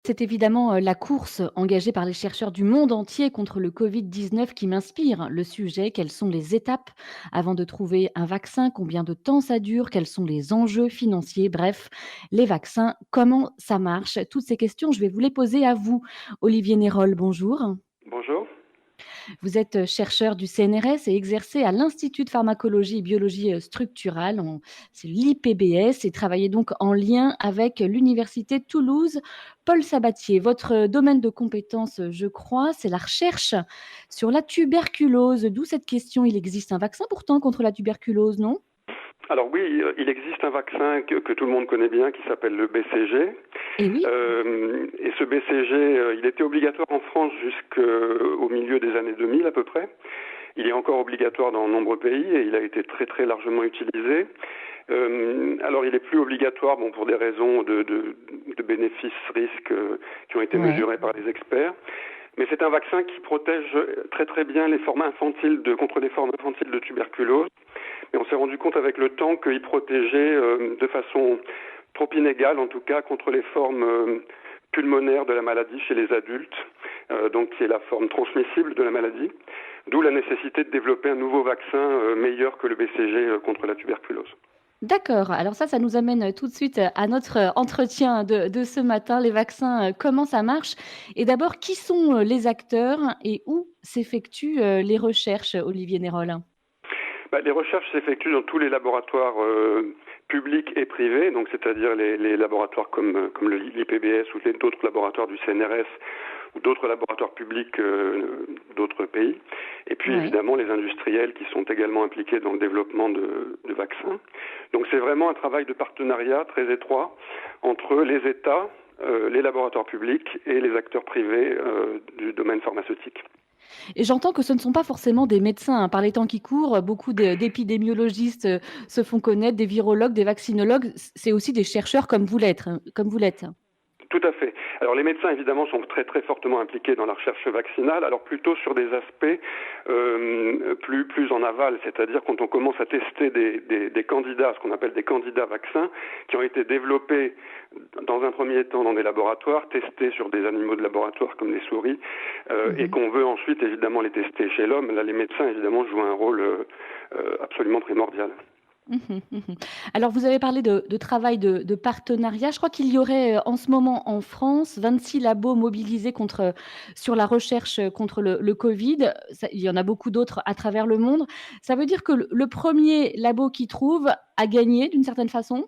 C'est évidemment la course engagée par les chercheurs du monde entier contre le Covid-19 qui m'inspire. Le sujet, quelles sont les étapes avant de trouver un vaccin, combien de temps ça dure, quels sont les enjeux financiers, bref, les vaccins, comment ça marche. Toutes ces questions, je vais vous les poser à vous. Olivier Nérol, bonjour. Bonjour. Vous êtes chercheur du CNRS et exercez à l'Institut de pharmacologie et biologie structurale, c'est l'IPBS, et travaillez donc en lien avec l'Université de Toulouse. Paul Sabatier, votre domaine de compétence, je crois, c'est la recherche sur la tuberculose. D'où cette question, il existe un vaccin pourtant contre la tuberculose, non? Alors oui, il existe un vaccin que tout le monde connaît bien qui s'appelle le BCG. Eh oui. Et ce BCG, il était obligatoire en France jusqu'au milieu des années 2000 à peu près. Il est encore obligatoire dans de nombreux pays et il a été très très largement utilisé. Alors il est plus obligatoire pour des raisons de bénéfices-risques qui ont été Ouais. mesurés par les experts. Mais c'est un vaccin qui protège très très bien les formes infantiles contre les formes infantiles de tuberculose. Et on s'est rendu compte avec le temps qu'il protégeait de façon trop inégale, en tout cas, contre les formes pulmonaires de la maladie chez les adultes, donc qui est la forme transmissible de la maladie. D'où la nécessité de développer un nouveau vaccin meilleur que le BCG contre la tuberculose. D'accord. Alors ça nous amène tout de suite à notre entretien de ce matin, les vaccins, comment ça marche? Et d'abord, qui sont les acteurs et où s'effectuent les recherches, Olivier Nérol? Les recherches s'effectuent dans tous les laboratoires publics et privés, donc c'est-à-dire les laboratoires comme l'IPBS ou d'autres laboratoires du CNRS ou d'autres laboratoires publics d'autres pays. Et puis Ouais. évidemment les industriels qui sont également impliqués dans le développement de vaccins. Donc c'est vraiment un travail de partenariat très étroit entre les États, les laboratoires publics et les acteurs privés du domaine pharmaceutique. Et j'entends que ce ne sont pas forcément des médecins, hein. Par les temps qui courent, beaucoup d'épidémiologistes, se font connaître, des virologues, des vaccinologues. C'est aussi des chercheurs comme vous l'êtes, hein, comme vous l'êtes. Tout à fait. Alors les médecins évidemment sont très très fortement impliqués dans la recherche vaccinale, alors plutôt sur des aspects plus en aval, c'est-à-dire quand on commence à tester des candidats, ce qu'on appelle des candidats vaccins, qui ont été développés dans un premier temps dans des laboratoires, testés sur des animaux de laboratoire comme les souris, et Mmh. qu'on veut ensuite évidemment les tester chez l'homme. Là les médecins évidemment jouent un rôle absolument primordial. Mmh. Mmh. Alors vous avez parlé de travail de partenariat. Je crois qu'il y aurait, en ce moment en France 26 labos mobilisés sur la recherche, contre le Covid. Ça, il y en a beaucoup d'autres à travers le monde. Ça veut dire que le 1er labo qui trouve a gagné d'une certaine façon?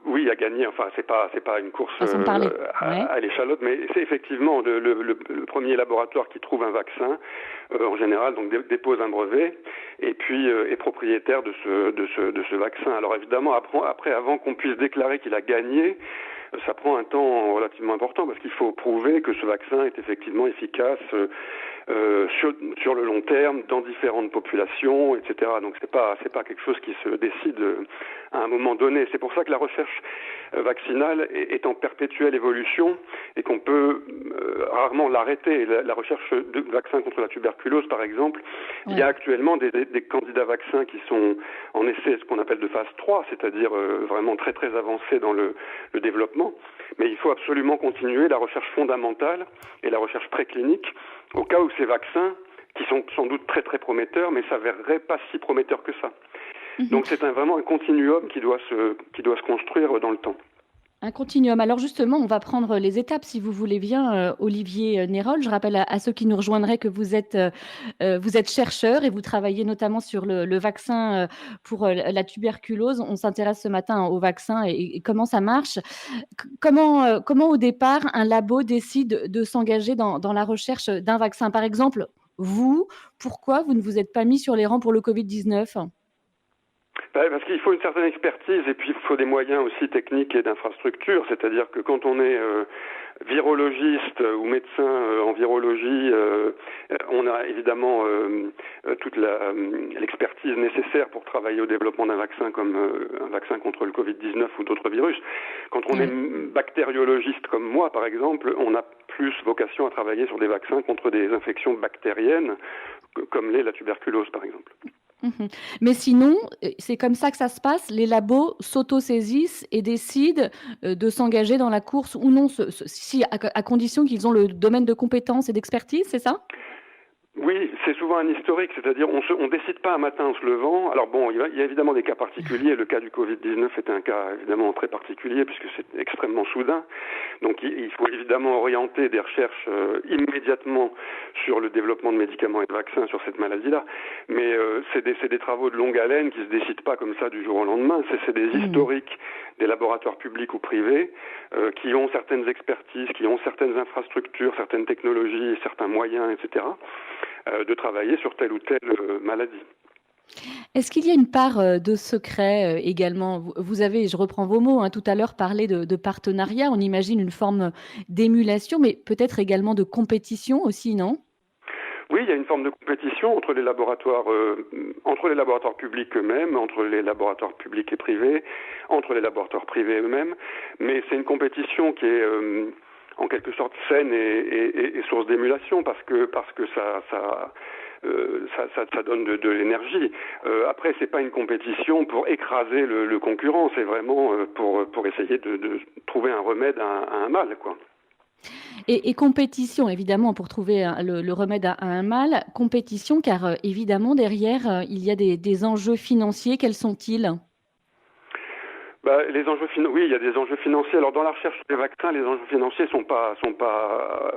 Oui, à gagner. Enfin, c'est pas une course Façon de parler. Ouais. à l'échalote, mais c'est effectivement le premier laboratoire qui trouve un vaccin, en général, donc dépose un brevet et puis est propriétaire de ce vaccin. Alors évidemment, après, avant qu'on puisse déclarer qu'il a gagné, ça prend un temps relativement important parce qu'il faut prouver que ce vaccin est effectivement efficace sur le long terme dans différentes populations, etc. Donc c'est pas quelque chose qui se décide à un moment donné. C'est pour ça que la recherche vaccinale est en perpétuelle évolution et qu'on peut rarement l'arrêter. La recherche de vaccins contre la tuberculose, par exemple, il y a Ouais. actuellement des candidats vaccins qui sont en essai, ce qu'on appelle de phase 3, c'est-à-dire vraiment très très avancés dans le développement. Mais il faut absolument continuer la recherche fondamentale et la recherche préclinique au cas où ces vaccins, qui sont sans doute très très prometteurs, mais s'avéreraient pas si prometteurs que ça. Mmh. Donc c'est vraiment un continuum qui doit se construire dans le temps. Un continuum. Alors justement, on va prendre les étapes si vous voulez bien, Olivier, Nérol. Je rappelle à ceux qui nous rejoindraient que vous êtes chercheur et vous travaillez notamment sur le vaccin, pour, la tuberculose. On s'intéresse ce matin au vaccin et comment ça marche. Comment au départ un labo décide de s'engager dans la recherche d'un vaccin? Par exemple, vous, pourquoi vous ne vous êtes pas mis sur les rangs pour le Covid-19? Parce qu'il faut une certaine expertise et puis il faut des moyens aussi techniques et d'infrastructures. C'est-à-dire que quand on est virologiste ou médecin en virologie, on a évidemment toute l'expertise nécessaire pour travailler au développement d'un vaccin comme un vaccin contre le Covid-19 ou d'autres virus. Quand on est Oui. bactériologiste comme moi, par exemple, on a plus vocation à travailler sur des vaccins contre des infections bactériennes, comme l'est la tuberculose, par exemple. Mmh. Mais sinon, c'est comme ça que ça se passe? Les labos s'autosaisissent et décident, de s'engager dans la course ou non, si à condition qu'ils ont le domaine de compétence et d'expertise, c'est ça? Oui, c'est souvent un historique, c'est-à-dire on décide pas un matin en se levant. Alors bon, il y a évidemment des cas particuliers. Le cas du Covid-19 est un cas évidemment très particulier puisque c'est extrêmement soudain. Donc il faut évidemment orienter des recherches immédiatement sur le développement de médicaments et de vaccins sur cette maladie-là. Mais c'est des travaux de longue haleine qui se décident pas comme ça du jour au lendemain. C'est des Mmh. historiques des laboratoires publics ou privés qui ont certaines expertises, qui ont certaines infrastructures, certaines technologies, certains moyens, etc. De travailler sur telle ou telle maladie. Est-ce qu'il y a une part, de secret, également? Vous avez, je reprends vos mots, hein, tout à l'heure parlé de partenariat. On imagine une forme d'émulation, mais peut-être également de compétition aussi, non? Oui, il y a une forme de compétition entre les laboratoires publics eux-mêmes, entre les laboratoires publics et privés, entre les laboratoires privés eux-mêmes, mais c'est une compétition qui est en quelque sorte saine et source d'émulation parce que ça donne de l'énergie. Après, c'est pas une compétition pour écraser le concurrent, c'est vraiment pour essayer de trouver un remède à un mal, quoi. Et compétition, évidemment, pour trouver le remède à un mal. Compétition, car évidemment, derrière, il y a des enjeux financiers. Quels sont-ils? Les enjeux oui, il y a des enjeux financiers. Alors dans la recherche des vaccins, les enjeux financiers sont pas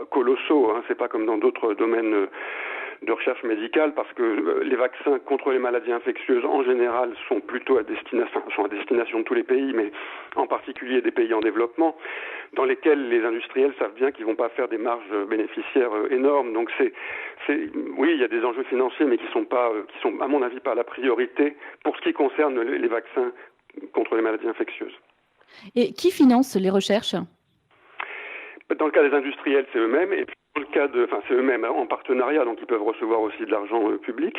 colossaux. Hein. C'est pas comme dans d'autres domaines de recherche médicale, parce que les vaccins contre les maladies infectieuses en général sont plutôt à destination de tous les pays, mais en particulier des pays en développement, dans lesquels les industriels savent bien qu'ils vont pas faire des marges bénéficiaires énormes. Donc oui, il y a des enjeux financiers, mais qui sont à mon avis pas la priorité pour ce qui concerne les vaccins contre les maladies infectieuses. Et qui finance les recherches? Dans le cas des industriels, c'est eux-mêmes, et puis dans le cas c'est eux-mêmes en partenariat, donc ils peuvent recevoir aussi de l'argent public.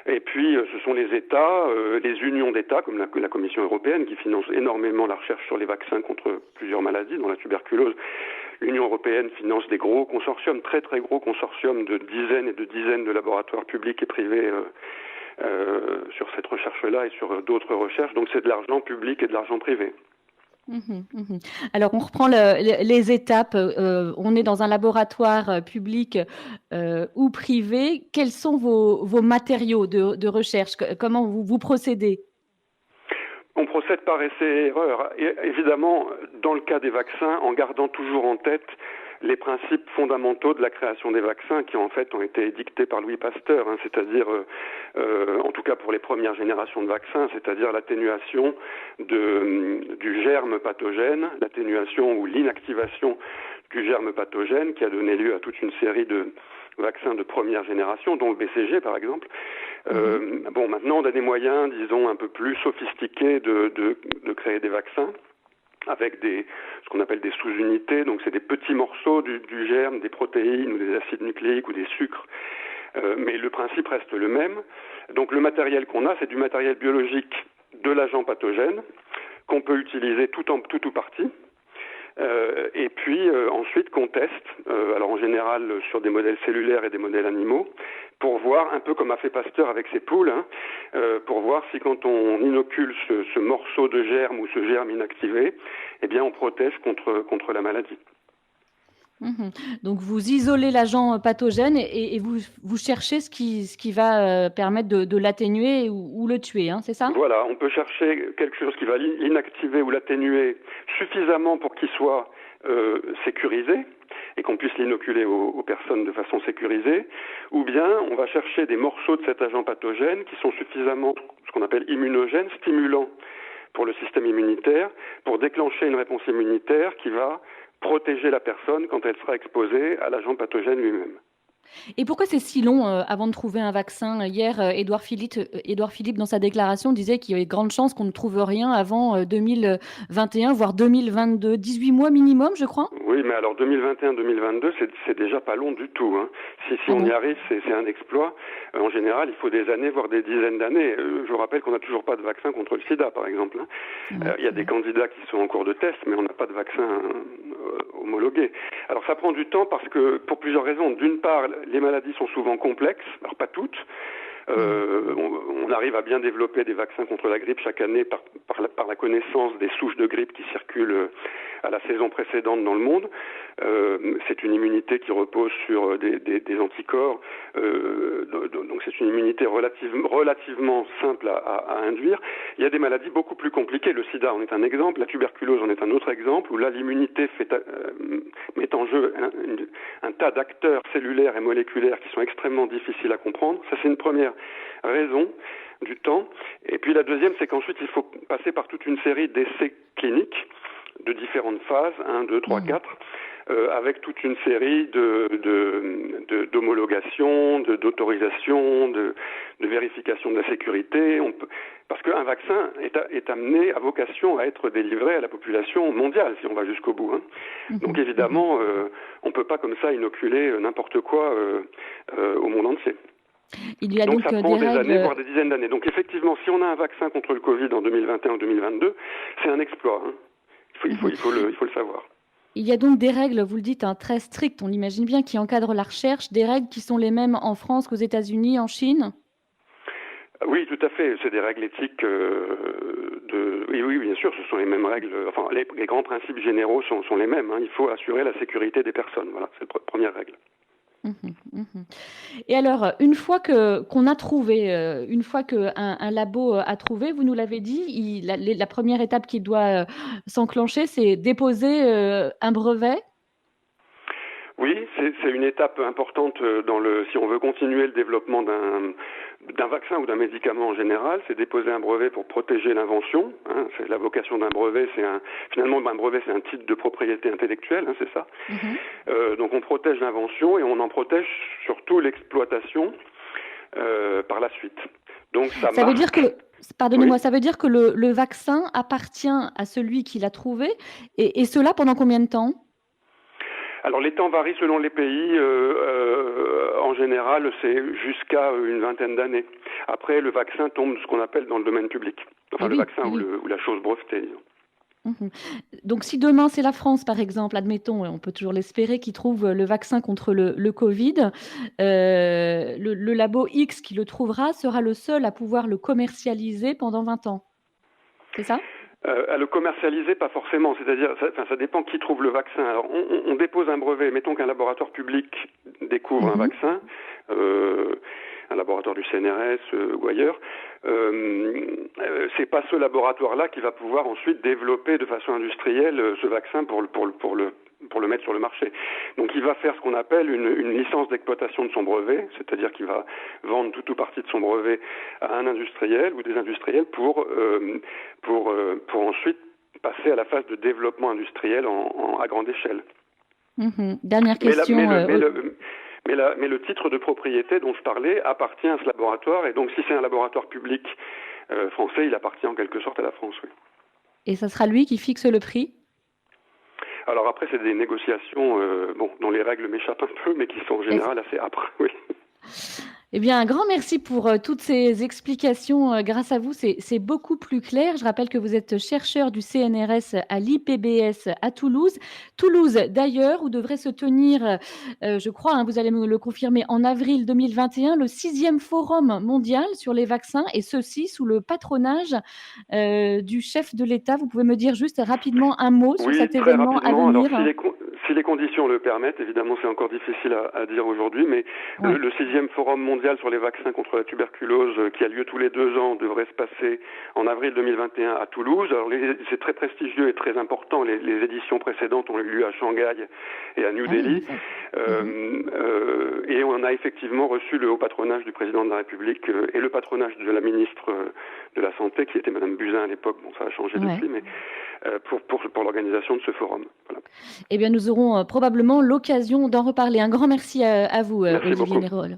Et puis ce sont les États, les unions d'États, comme la Commission européenne, qui finance énormément la recherche sur les vaccins contre plusieurs maladies, dont la tuberculose. L'Union européenne finance des gros consortiums, très très gros consortiums de dizaines et de dizaines de laboratoires publics et privés sur cette recherche-là et sur d'autres recherches. Donc c'est de l'argent public et de l'argent privé. Mmh. Mmh. Alors on reprend les étapes, on est dans un laboratoire, public, ou privé. Quels sont vos matériaux de recherche? Comment vous procédez? On procède par essai-erreur. Et évidemment, dans le cas des vaccins, en gardant toujours en tête les principes fondamentaux de la création des vaccins qui en fait ont été édictés par Louis Pasteur, hein, c'est-à-dire, en tout cas pour les premières générations de vaccins, c'est-à-dire l'atténuation du germe pathogène, l'atténuation ou l'inactivation du germe pathogène qui a donné lieu à toute une série de vaccins de première génération, dont le BCG par exemple. Maintenant on a des moyens, disons, un peu plus sophistiqués de créer des vaccins avec ce qu'on appelle des sous-unités, donc c'est des petits morceaux du germe, des protéines ou des acides nucléiques ou des sucres, mais le principe reste le même. Donc le matériel qu'on a, c'est du matériel biologique de l'agent pathogène qu'on peut utiliser tout ou partie. Et puis ensuite qu'on teste, alors en général sur des modèles cellulaires et des modèles animaux, pour voir, un peu comme a fait Pasteur avec ses poules, hein, pour voir si quand on inocule ce morceau de germe ou ce germe inactivé, eh bien on protège contre la maladie. Mmh. Donc vous isolez l'agent pathogène et vous cherchez ce qui va, permettre de l'atténuer ou le tuer, hein, c'est ça? Voilà, on peut chercher quelque chose qui va l'inactiver ou l'atténuer suffisamment pour qu'il soit sécurisé et qu'on puisse l'inoculer aux personnes de façon sécurisée, ou bien on va chercher des morceaux de cet agent pathogène qui sont suffisamment, ce qu'on appelle immunogènes, stimulants pour le système immunitaire, pour déclencher une réponse immunitaire qui va protéger la personne quand elle sera exposée à l'agent pathogène lui-même. Et pourquoi c'est si long, avant de trouver un vaccin? Hier, Édouard Philippe, dans sa déclaration, disait qu'il y avait de grandes chances qu'on ne trouve rien avant, 2021, voire 2022. 18 mois minimum, je crois? Oui, mais alors 2021-2022, c'est déjà pas long du tout. Hein. Si Ah on y bon? arrive, c'est un exploit. En général, il faut des années, voire des dizaines d'années. Je vous rappelle qu'on n'a toujours pas de vaccin contre le sida, par exemple. Hein. Ouais, Il y a des candidats qui sont en cours de test, mais on n'a pas de vaccin homologué. Alors ça prend du temps parce que, pour plusieurs raisons. D'une part, les maladies sont souvent complexes, alors pas toutes. Mmh. On arrive à bien développer des vaccins contre la grippe chaque année par la connaissance des souches de grippe qui circulent à la saison précédente dans le monde. C'est une immunité qui repose sur des anticorps, donc c'est une immunité relativement simple à induire. Il y a des maladies beaucoup plus compliquées. Le sida en est un exemple, la tuberculose en est un autre exemple, où là l'immunité met en jeu un tas d'acteurs cellulaires et moléculaires qui sont extrêmement difficiles à comprendre. Ça, c'est une première raison du temps. Et puis la deuxième, c'est qu'ensuite il faut passer par toute une série d'essais cliniques de différentes phases, 1, 2, 3, 4, avec toute une série d'homologations, d'autorisations, de vérification de la sécurité. Parce qu'un vaccin est amené à vocation à être délivré à la population mondiale, si on va jusqu'au bout. Hein. Donc évidemment, on ne peut pas comme ça inoculer n'importe quoi au monde entier. Il y a Donc donc ça prend des des années, règles. voire des dizaines d'années. Donc effectivement, si on a un vaccin contre le Covid en 2021 ou 2022, c'est un exploit. Hein. Il faut le savoir. Il y a donc des règles, vous le dites, hein, très strictes, on imagine bien, qui encadrent la recherche, des règles qui sont les mêmes en France qu'aux États-Unis, en Chine? Oui, tout à fait. C'est des règles éthiques Oui, bien sûr, ce sont les mêmes règles. Enfin, les grands principes généraux sont les mêmes. Hein. Il faut assurer la sécurité des personnes. Voilà, c'est la première règle. Et alors, une fois qu'on a trouvé, une fois qu'un labo a trouvé, vous nous l'avez dit, la première étape qui doit s'enclencher, c'est déposer un brevet. Oui, c'est une étape importante si on veut continuer le développement d'un vaccin ou d'un médicament en général, c'est déposer un brevet pour protéger l'invention. Hein, c'est la vocation d'un brevet, finalement un brevet c'est un titre de propriété intellectuelle, hein, c'est ça. Donc on protège l'invention et on en protège surtout l'exploitation par la suite. Donc ça veut dire que, pardonnez-moi, Oui. ça veut dire que le vaccin appartient à celui qui l'a trouvé, et cela pendant combien de temps? Alors les temps varient selon les pays. En général, c'est jusqu'à une vingtaine d'années. Après, le vaccin tombe ce qu'on appelle dans le domaine public. Enfin, le vaccin ou la chose brevetée. Donc, si demain c'est la France, par exemple, admettons, et on peut toujours l'espérer, qui trouve le vaccin contre le Covid, le labo X qui le trouvera sera le seul à pouvoir le commercialiser pendant 20 ans. C'est ça? À le commercialiser, pas forcément. C'est-à-dire, ça dépend qui trouve le vaccin. Alors, on dépose un brevet. Mettons qu'un laboratoire public découvre un vaccin, un laboratoire du CNRS ou ailleurs. C'est pas ce laboratoire-là qui va pouvoir ensuite développer de façon industrielle ce vaccin pour le mettre sur le marché. Donc il va faire ce qu'on appelle une licence d'exploitation de son brevet, c'est-à-dire qu'il va vendre tout ou partie de son brevet à un industriel ou des industriels pour ensuite passer à la phase de développement industriel à grande échelle. Dernière question. Mais le titre de propriété dont je parlais appartient à ce laboratoire, et donc si c'est un laboratoire public français, il appartient en quelque sorte à la France, oui. Et ça sera lui qui fixe le prix? Alors après, c'est des négociations dont les règles m'échappent un peu, mais qui sont en général assez âpres, oui. Eh bien, un grand merci pour toutes ces explications. Grâce à vous, c'est beaucoup plus clair. Je rappelle que vous êtes chercheur du CNRS à l'IPBS à Toulouse. Toulouse, d'ailleurs, où devrait se tenir, je crois, hein, vous allez me le confirmer, en avril 2021, le 6e Forum mondial sur les vaccins, et ceci sous le patronage du chef de l'État. Vous pouvez me dire juste rapidement un mot sur cet très événement à rapidement. venir? Alors, si les conditions le permettent, évidemment, c'est encore difficile à dire aujourd'hui, mais le 6e Forum mondial sur les vaccins contre la tuberculose, qui a lieu tous les 2 ans, devrait se passer en avril 2021 à Toulouse. Alors, c'est très prestigieux et très important. Les éditions précédentes ont eu lieu à Shanghai et à New Delhi. Et on a effectivement reçu le haut patronage du président de la République et le patronage de la ministre de la Santé, qui était Madame Buzyn à l'époque. Bon, ça a changé depuis, mais pour l'organisation de ce forum. Voilà. Eh bien, nous aurons probablement l'occasion d'en reparler. Un grand merci à vous, Merci Olivier beaucoup. Nérol.